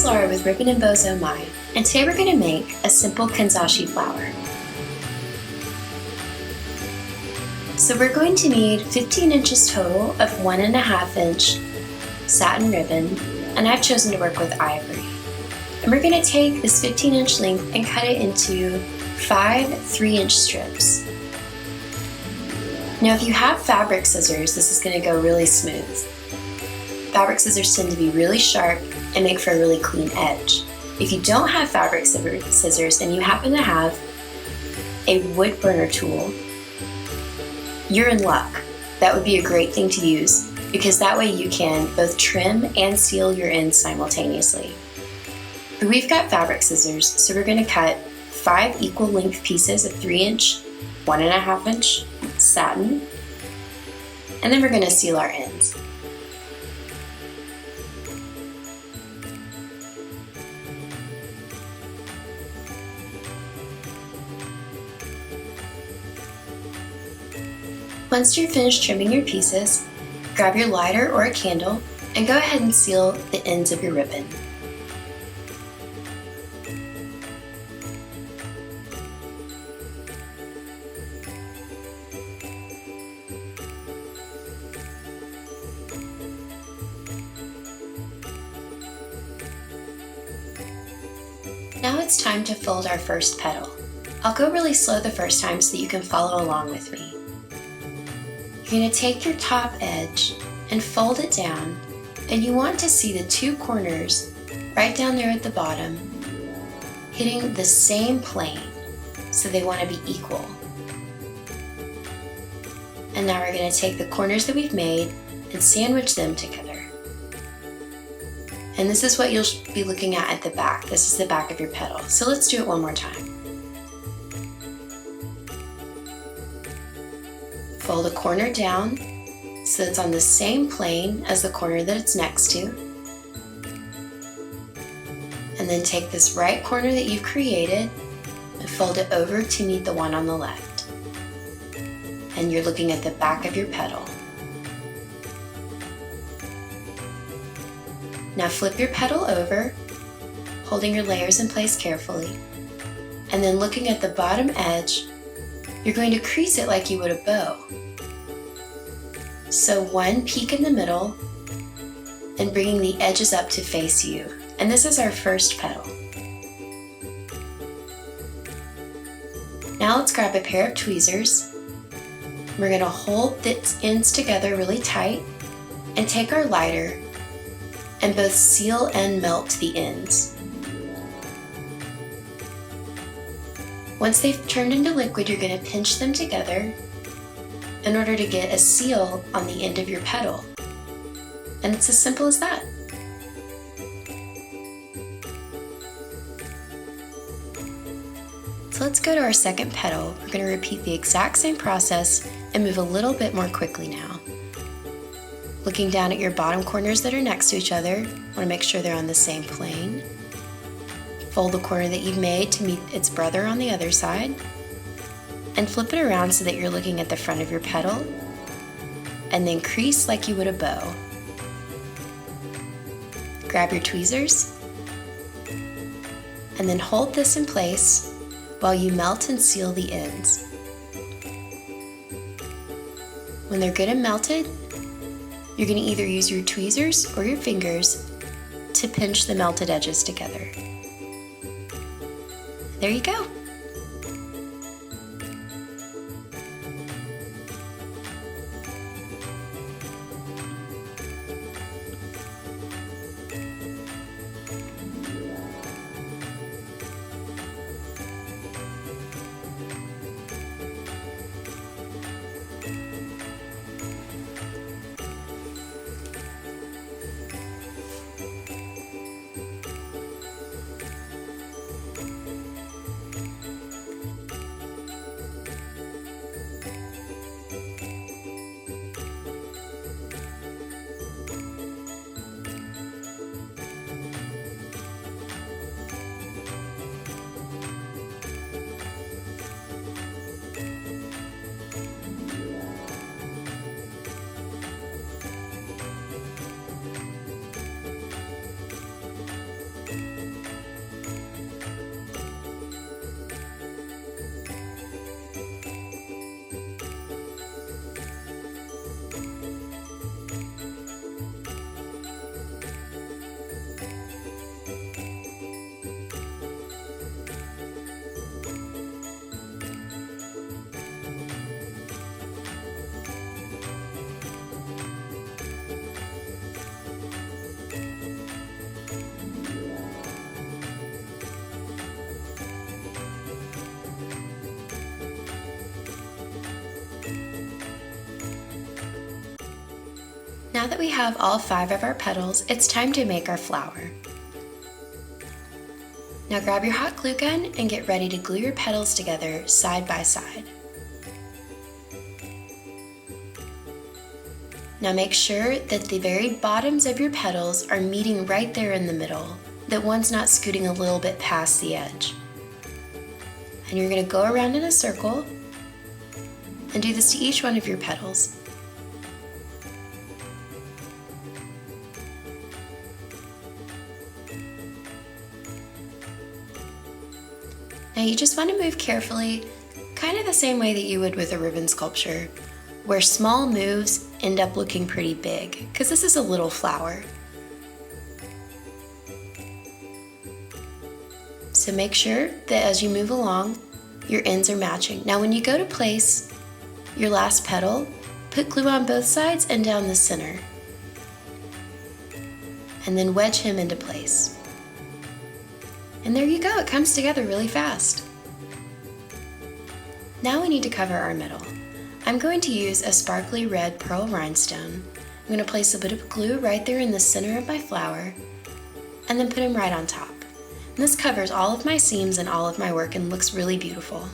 is Laura with Ribbon and Bows Oh My, and today we're going to make a simple Kanzashi flower. So we're going to need 15 inches total of 1.5 inch satin ribbon, and I've chosen to work with ivory. And we're going to take this 15-inch length and cut it into 5 3-inch strips. Now if you have fabric scissors, this is going to go really smooth. Fabric scissors tend to be really sharp and make for a really clean edge. If you don't have fabric scissors and you happen to have a wood burner tool, you're in luck. That would be a great thing to use because that way you can both trim and seal your ends simultaneously. But we've got fabric scissors, so we're going to cut 5 equal length pieces of 3-inch, 1.5 inch satin, and then we're going to seal our ends. Once you're finished trimming your pieces, grab your lighter or a candle and go ahead and seal the ends of your ribbon. Now it's time to fold our first petal. I'll go really slow the first time so that you can follow along with me. You're going to take your top edge and fold it down, and you want to see the 2 corners right down there at the bottom hitting the same plane, so they want to be equal. And now we're going to take the corners that we've made and sandwich them together. And this is what you'll be looking at the back. This is the back of your petal. So let's do it one more time. Fold a corner down so it's on the same plane as the corner that it's next to. And then take this right corner that you've created and fold it over to meet the one on the left. And you're looking at the back of your petal. Now flip your petal over, holding your layers in place carefully. And then looking at the bottom edge, you're going to crease it like you would a bow. So one peak in the middle and bringing the edges up to face you. And this is our first petal. Now let's grab a pair of tweezers. We're going to hold the ends together really tight and take our lighter and both seal and melt the ends. Once they've turned into liquid, you're going to pinch them together in order to get a seal on the end of your petal. And it's as simple as that. So let's go to our second petal. We're going to repeat the exact same process and move a little bit more quickly now. Looking down at your bottom corners that are next to each other, want to make sure they're on the same plane. Fold the corner that you've made to meet its brother on the other side, and flip it around so that you're looking at the front of your petal, and then crease like you would a bow. Grab your tweezers, and then hold this in place while you melt and seal the ends. When they're good and melted, you're going to either use your tweezers or your fingers to pinch the melted edges together. There you go. Now that we have all 5 of our petals, it's time to make our flower. Now grab your hot glue gun and get ready to glue your petals together side by side. Now make sure that the very bottoms of your petals are meeting right there in the middle, that one's not scooting a little bit past the edge. And you're going to go around in a circle and do this to each one of your petals. Now you just want to move carefully, kind of the same way that you would with a ribbon sculpture, where small moves end up looking pretty big, because this is a little flower. So make sure that as you move along, your ends are matching. Now when you go to place your last petal, put glue on both sides and down the center. And then wedge him into place. And there you go, it comes together really fast. Now we need to cover our middle. I'm going to use a sparkly red pearl rhinestone. I'm going to place a bit of glue right there in the center of my flower, and then put him right on top. And this covers all of my seams and all of my work and looks really beautiful.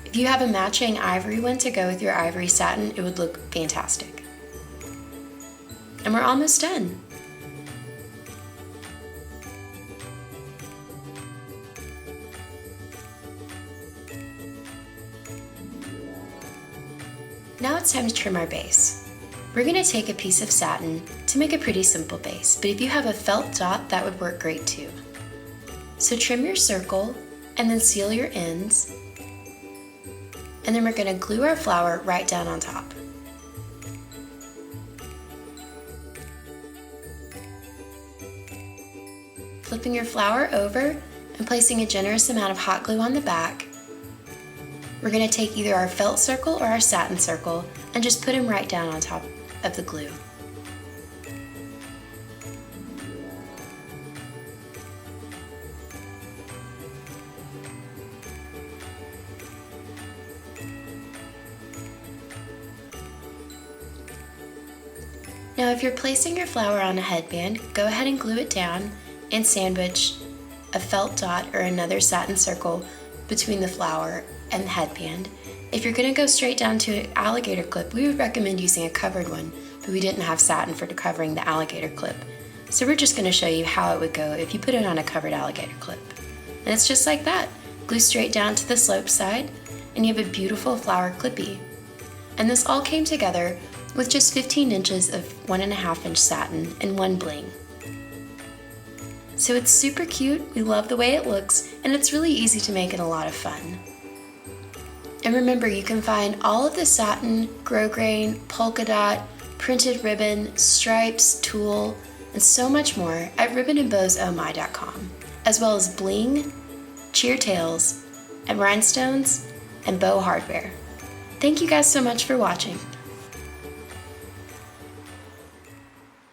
If you have a matching ivory one to go with your ivory satin, it would look fantastic. And we're almost done. Now it's time to trim our base. We're going to take a piece of satin to make a pretty simple base, but if you have a felt dot, that would work great too. So trim your circle and then seal your ends, and then we're going to glue our flower right down on top. Flipping your flower over and placing a generous amount of hot glue on the back, we're going to take either our felt circle or our satin circle and just put them right down on top of the glue. Now if you're placing your flower on a headband, go ahead and glue it down and sandwich a felt dot or another satin circle between the flower and the headband. If you're going to go straight down to an alligator clip, we would recommend using a covered one, but we didn't have satin for covering the alligator clip. So we're just going to show you how it would go if you put it on a covered alligator clip. And it's just like that. Glue straight down to the slope side, and you have a beautiful flower clippy. And this all came together with just 15 inches of 1.5 inch satin and 1 bling. So it's super cute, we love the way it looks, and it's really easy to make and a lot of fun. And remember, you can find all of the satin, grosgrain, polka dot, printed ribbon, stripes, tulle, and so much more at ribbonandbowsommy.com, as well as bling, cheer tails, and rhinestones, and bow hardware. Thank you guys so much for watching.